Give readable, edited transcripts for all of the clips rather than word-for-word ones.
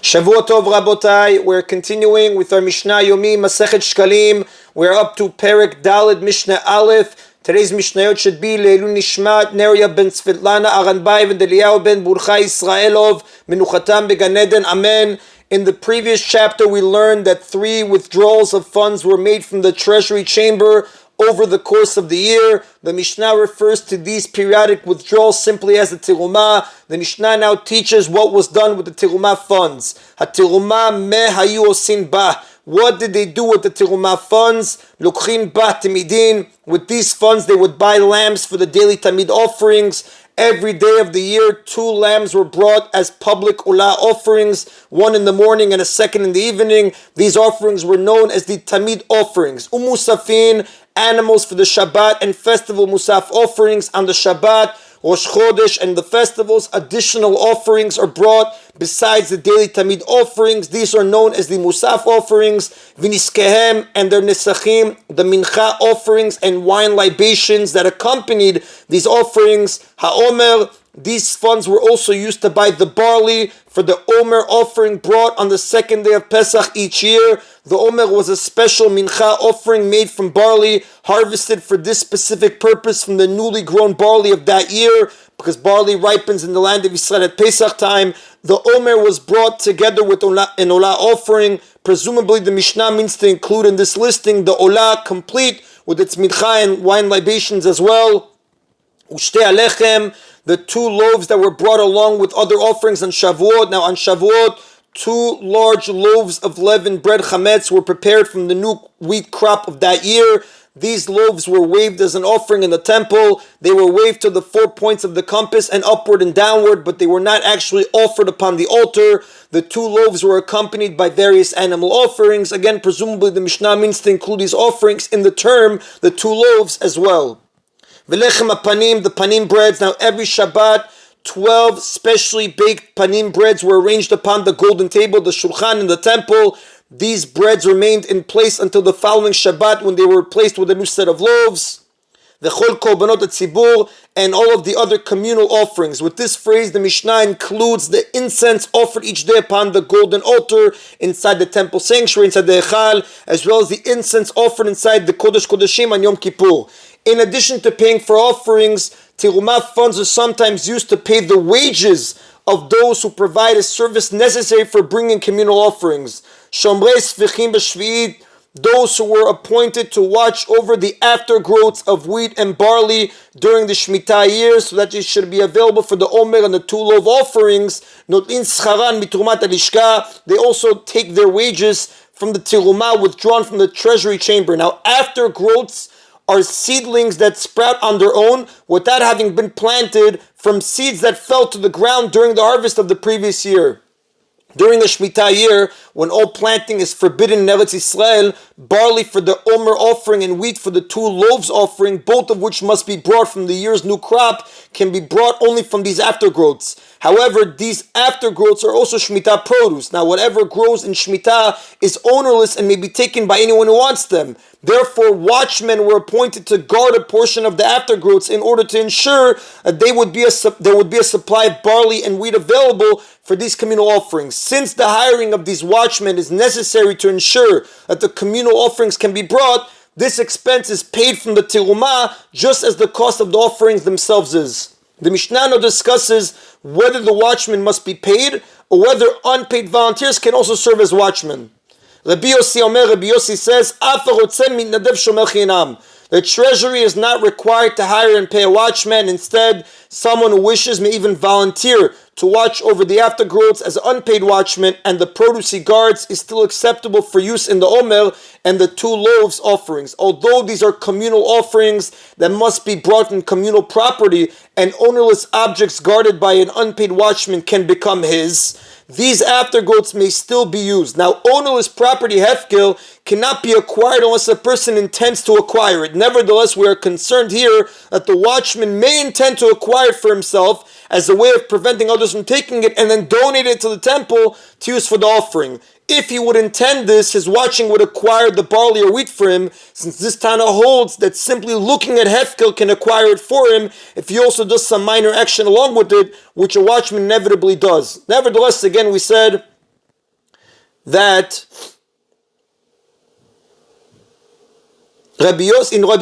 Shavua Tov Rabotai, we're continuing with our Mishna Yomi, Masechet Shekalim. We're up to Perek Daled Mishna Alayev. Today's Mishnayot should be Leilun Nishmat, Neria ben Svetlana, Aranbayev, and Eliyahu ben Burcha Israelov, Menuchatam beGan Eden, Amen. In the previous chapter, we learned that 3 withdrawals of funds were made from the treasury chamber over the course of the year. The Mishnah refers to these periodic withdrawals simply as the tirumah. The Mishnah now teaches what was done with the tirumah funds. Ha-tirumah me hayu osin ba. What did they do with the tirumah funds? Lukhin ba timidin. With these funds, they would buy lambs for the daily tamid offerings. Every day of the year, 2 lambs were brought as public ulah offerings, one in the morning and a second in the evening. These offerings were known as the tamid offerings. Umusafin, animals for the Shabbat and festival musaf offerings on the Shabbat, Rosh Chodesh, and the festivals. Additional offerings are brought besides the daily tamid offerings. These are known as the musaf offerings, viniskehem and their nesachim, the mincha offerings and wine libations that accompanied these offerings. Ha'omer, these funds were also used to buy the barley for the Omer offering brought on the second day of Pesach each year. The Omer was a special mincha offering made from barley, harvested for this specific purpose from the newly grown barley of that year, because barley ripens in the land of Israel at Pesach time. The Omer was brought together with an Olah offering. Presumably the Mishnah means to include in this listing the Olah complete with its mincha and wine libations as well. Ushte alechem, the 2 loaves that were brought along with other offerings on Shavuot. Now on Shavuot, 2 large loaves of leavened bread chametz were prepared from the new wheat crop of that year. These loaves were waved as an offering in the temple. They were waved to the 4 points of the compass and upward and downward, but they were not actually offered upon the altar. The 2 loaves were accompanied by various animal offerings. Again, presumably the Mishnah means to include these offerings in the term, the 2 loaves as well. Velechem panim, the panim breads. Now every Shabbat, 12 specially baked panim breads were arranged upon the golden table, the shulchan in the temple. These breads remained in place until the following Shabbat when they were replaced with a new set of loaves. The chol korbanot tzibur and all of the other communal offerings. With this phrase, the Mishnah includes the incense offered each day upon the golden altar inside the temple sanctuary, inside the Echal, as well as the incense offered inside the Kodesh Kodeshim on Yom Kippur. In addition to paying for offerings, tirumah funds are sometimes used to pay the wages of those who provide a service necessary for bringing communal offerings. Shomrei svichim b'shvi'it, those who were appointed to watch over the aftergrowths of wheat and barley during the Shemitah year, so that it should be available for the Omer and the 2 loaf offerings. Notin scharan mitrumat alishka, they also take their wages from the tirumah withdrawn from the treasury chamber. Now, aftergrowths are seedlings that sprout on their own without having been planted from seeds that fell to the ground during the harvest of the previous year. During the Shemitah year, when all planting is forbidden in Eretz Yisrael, barley for the Omer offering and wheat for the 2 loaves offering, both of which must be brought from the year's new crop, can be brought only from these aftergrowths. However, these aftergrowths are also Shemitah produce. Now, whatever grows in Shemitah is ownerless and may be taken by anyone who wants them. Therefore, watchmen were appointed to guard a portion of the aftergrowths in order to ensure that there would be a supply of barley and wheat available for these communal offerings. Since the hiring of these watchmen is necessary to ensure that the communal offerings can be brought, this expense is paid from the tirumah just as the cost of the offerings themselves is. The Mishnah now discusses whether the watchmen must be paid or whether unpaid volunteers can also serve as watchmen. Rabbi Yossi says, the treasury is not required to hire and pay a watchman. Instead, someone who wishes may even volunteer to watch over the aftergrowths as an unpaid watchman, and the produce he guards is still acceptable for use in the Omer and the 2 loaves offerings. Although these are communal offerings that must be brought in communal property, and ownerless objects guarded by an unpaid watchman can become his, these aftergrowths may still be used. Now, ownerless property, hefkel, cannot be acquired unless a person intends to acquire it. Nevertheless, we are concerned here that the watchman may intend to acquire it for himself as a way of preventing others from taking it and then donate it to the temple to use for the offering. If he would intend this, his watching would acquire the barley or wheat for him, since this Tana holds that simply looking at hefkel can acquire it for him if he also does some minor action along with it, which a watchman inevitably does. Nevertheless, again, we said that in Rabbi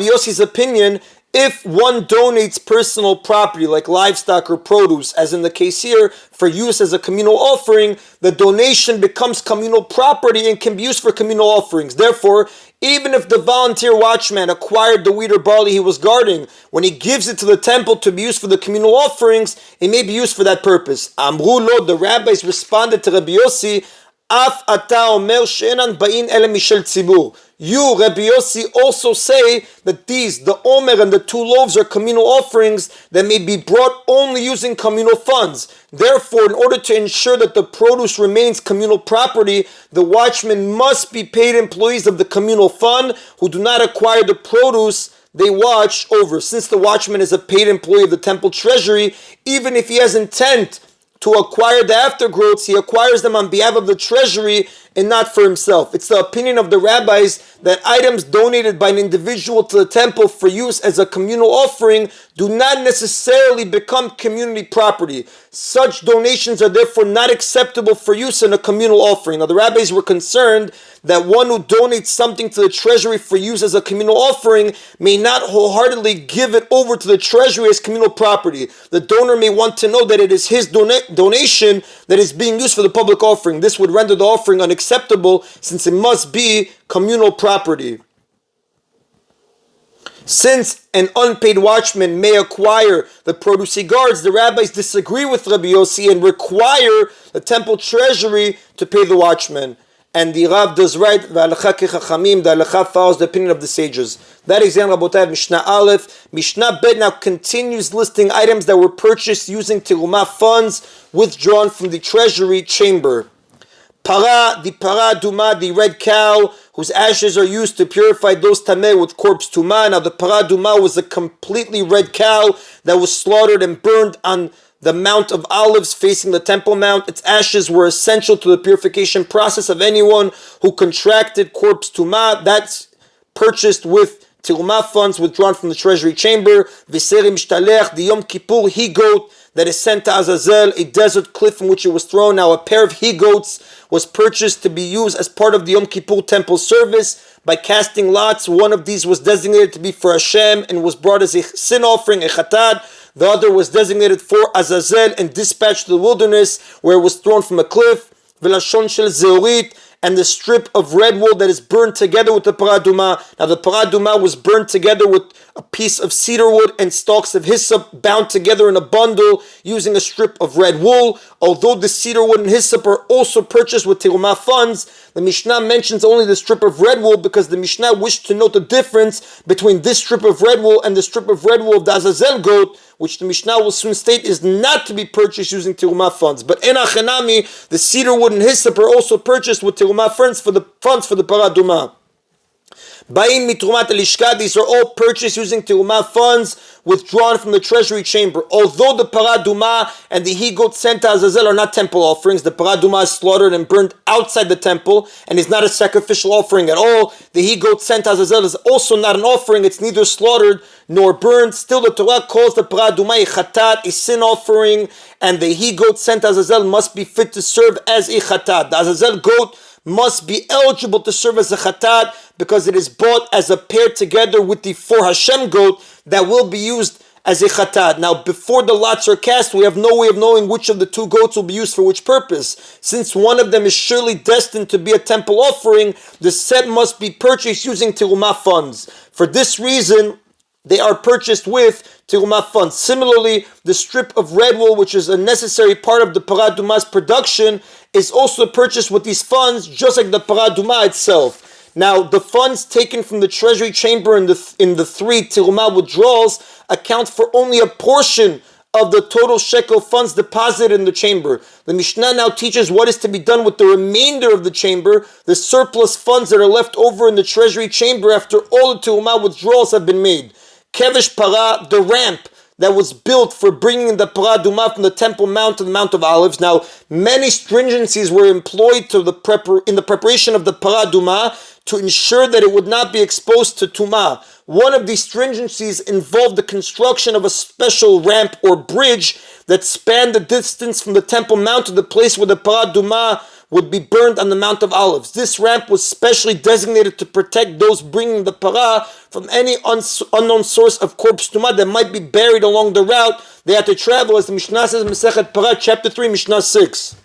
Yossi's opinion, if one donates personal property like livestock or produce, as in the case here, for use as a communal offering, the donation becomes communal property and can be used for communal offerings. Therefore, even if the volunteer watchman acquired the wheat or barley he was guarding, when he gives it to the temple to be used for the communal offerings, it may be used for that purpose. Amru lo, the rabbis responded to Rabbi Yossi, Af ata omer she'enan ba'in ele mishel tzibur. You, Rabbi Yossi, also say that the omer and the 2 loaves are communal offerings that may be brought only using communal funds. Therefore, in order to ensure that the produce remains communal property, the watchmen must be paid employees of the communal fund who do not acquire the produce they watch over. Since the watchman is a paid employee of the temple treasury, even if he has intent to acquire the aftergrowths, he acquires them on behalf of the treasury and not for himself. It's the opinion of the rabbis that items donated by an individual to the temple for use as a communal offering do not necessarily become community property. Such donations are therefore not acceptable for use in a communal offering. Now, the rabbis were concerned that one who donates something to the treasury for use as a communal offering may not wholeheartedly give it over to the treasury as communal property. The donor may want to know that it is his donation that is being used for the public offering. This would render the offering unacceptable since it must be communal property. Since an unpaid watchman may acquire the produce he guards, the rabbis disagree with Rabbi Yossi and require the temple treasury to pay the watchman. And the Rav does right, V'alacha kechachamim, the halacha follows the opinion of the sages. That is Rabotai Mishnah Aleph. Mishnah Bet now continues listing items that were purchased using terumah funds withdrawn from the treasury chamber. The para duma, the red cow, whose ashes are used to purify those tameh with corpse tumah. Now the para duma was a completely red cow that was slaughtered and burned on the Mount of Olives facing the Temple Mount. Its ashes were essential to the purification process of anyone who contracted corpse tumah. That's purchased with terumah funds withdrawn from the treasury chamber. V'seri mishtalech, the Yom Kippur he-goat that is sent to Azazel, a desert cliff in which it was thrown. Now a pair of he-goats was purchased to be used as part of the Yom Kippur temple service. By casting lots, one of these was designated to be for Hashem and was brought as a sin offering, a chatat. The other was designated for Azazel and dispatched to the wilderness where it was thrown from a cliff. V'lashon shel zeorit, and the strip of red wool that is burned together with the paraduma. Now the paraduma was burned together with a piece of cedar wood and stalks of hyssop bound together in a bundle using a strip of red wool. Although the cedar wood and hyssop are also purchased with terumah funds, the Mishnah mentions only the strip of red wool because the Mishnah wished to note the difference between this strip of red wool and the strip of red wool of the Azazel goat, which the Mishnah will soon state is not to be purchased using terumah funds. But en achenami, the cedar wood and hyssop are also purchased with terumah funds for the paraduma. Ba'in mitrumat alishka, these are all purchased using terumah funds withdrawn from the treasury chamber. Although the paraduma and the he-goat sent to Azazel are not temple offerings, the paraduma is slaughtered and burned outside the temple and is not a sacrificial offering at all. The he-goat sent to Azazel is also not an offering, it's neither slaughtered nor burned. Still the Torah calls the paraduma a chatat, a sin offering, and the he-goat sent to Azazel must be fit to serve as a chatat. The Azazel goat must be eligible to serve as a chatat because it is bought as a pair together with the for Hashem goat that will be used as a chatat. Now, before the lots are cast, we have no way of knowing which of the 2 goats will be used for which purpose. Since one of them is surely destined to be a temple offering, the set must be purchased using terumah funds. For this reason, they are purchased with terumah funds. Similarly, the strip of red wool, which is a necessary part of the paraduma's production, is also purchased with these funds, just like the paraduma itself. Now, the funds taken from the treasury chamber in the 3 terumah withdrawals account for only a portion of the total shekel funds deposited in the chamber. The Mishnah now teaches what is to be done with the remainder of the chamber, the surplus funds that are left over in the treasury chamber after all the terumah withdrawals have been made. Kevesh para, the ramp that was built for bringing the paraduma from the Temple Mount to the Mount of Olives. Now, many stringencies were employed in the preparation of the paraduma to ensure that it would not be exposed to tumah. One of these stringencies involved the construction of a special ramp or bridge that spanned the distance from the Temple Mount to the place where the paraduma would be burned on the Mount of Olives. This ramp was specially designated to protect those bringing the parah from any unknown source of corpse tumah that might be buried along the route they had to travel, as the Mishnah says in Masechet Parah, chapter 3, Mishnah 6.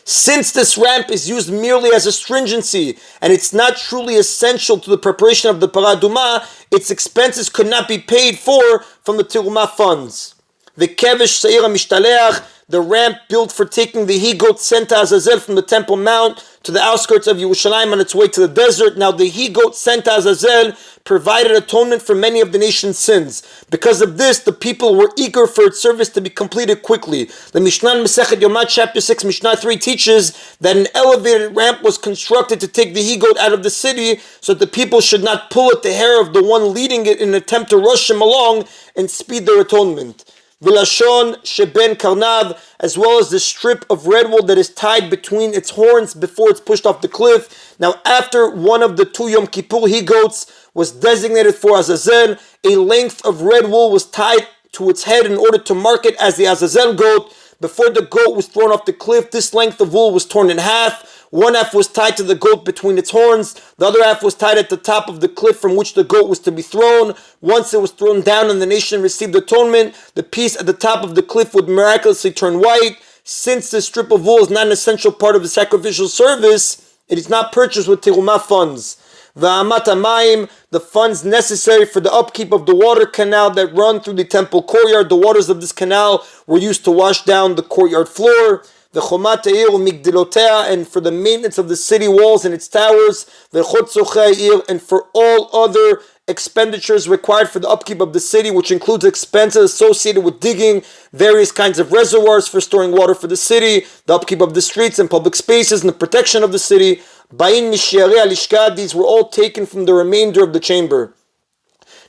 Since this ramp is used merely as a stringency and it's not truly essential to the preparation of the parah adumah, its expenses could not be paid for from the terumah funds. The kevesh seir mishtaleach, the ramp built for taking the he-goat sent to Azazel from the Temple Mount to the outskirts of Yerushalayim on its way to the desert. Now the he-goat sent to Azazel provided atonement for many of the nation's sins. Because of this, the people were eager for its service to be completed quickly. The Mishnah in Masechet Yoma, chapter 6, Mishnah 3 teaches that an elevated ramp was constructed to take the he-goat out of the city so that the people should not pull at the hair of the one leading it in an attempt to rush him along and speed their atonement. Vilashon sheben karnav, as well as the strip of redwood that is tied between its horns before it's pushed off the cliff. Now, after one of the 2 Yom Kippur he-goats was designated for Azazel, a length of red wool was tied to its head in order to mark it as the Azazel goat. Before the goat was thrown off the cliff, this length of wool was torn in half. One half was tied to the goat between its horns. The other half was tied at the top of the cliff from which the goat was to be thrown. Once it was thrown down and the nation received atonement, the piece at the top of the cliff would miraculously turn white. Since this strip of wool is not an essential part of the sacrificial service, it is not purchased with terumah funds. Va'amat hamayim, the funds necessary for the upkeep of the water canal that run through the temple courtyard. The waters of this canal were used to wash down the courtyard floor. The chomat ha'ir u'migdilotea, and for the maintenance of the city walls and its towers. The chotzochei ha'ir, and for all other expenditures required for the upkeep of the city, which includes expenses associated with digging various kinds of reservoirs for storing water for the city, the upkeep of the streets and public spaces, and the protection of the city. Bain mishiarei alishka, these were all taken from the remainder of the chamber.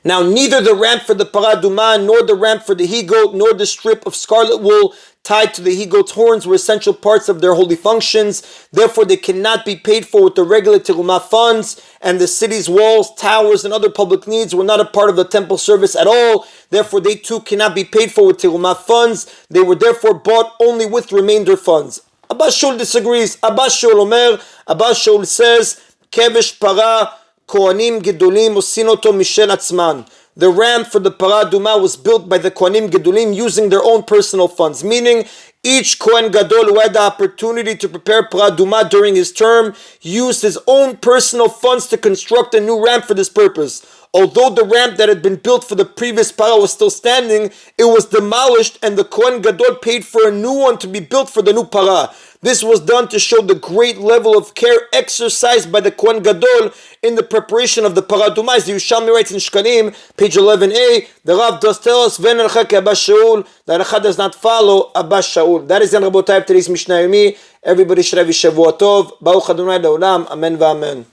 Now, neither the ramp for the parah adumah, nor the ramp for the he-goat, nor the strip of scarlet wool tied to the he-goat's horns were essential parts of their holy functions. Therefore, they cannot be paid for with the regular terumah funds, and the city's walls, towers, and other public needs were not a part of the temple service at all. Therefore, they too cannot be paid for with terumah funds. They were therefore bought only with remainder funds. Abba Shaul disagrees. Abba Shaul says, Kevesh parah Kohanim Gedolim osin oto mishel atzman. The ramp for the parah adumah was built by the Kohanim Gedolim using their own personal funds, meaning each Kohen Gadol who had the opportunity to prepare parah adumah during his term used his own personal funds to construct a new ramp for this purpose. Although the ramp that had been built for the previous parah was still standing, it was demolished and the Kohen Gadol paid for a new one to be built for the new parah. This was done to show the great level of care exercised by the Kohen Gadol in the preparation of the parah adumah. As the Yerushalmi writes in Shekalim, page 11a, the Rav does tell us, Ven elcha ke Abba Shaul, the Halacha does not follow Abba Shaul. That is the Rabotai of today's Mishna Yomi. Everybody should have a Shavua Tov. Baruch Adonai Leolam. Amen v'amen.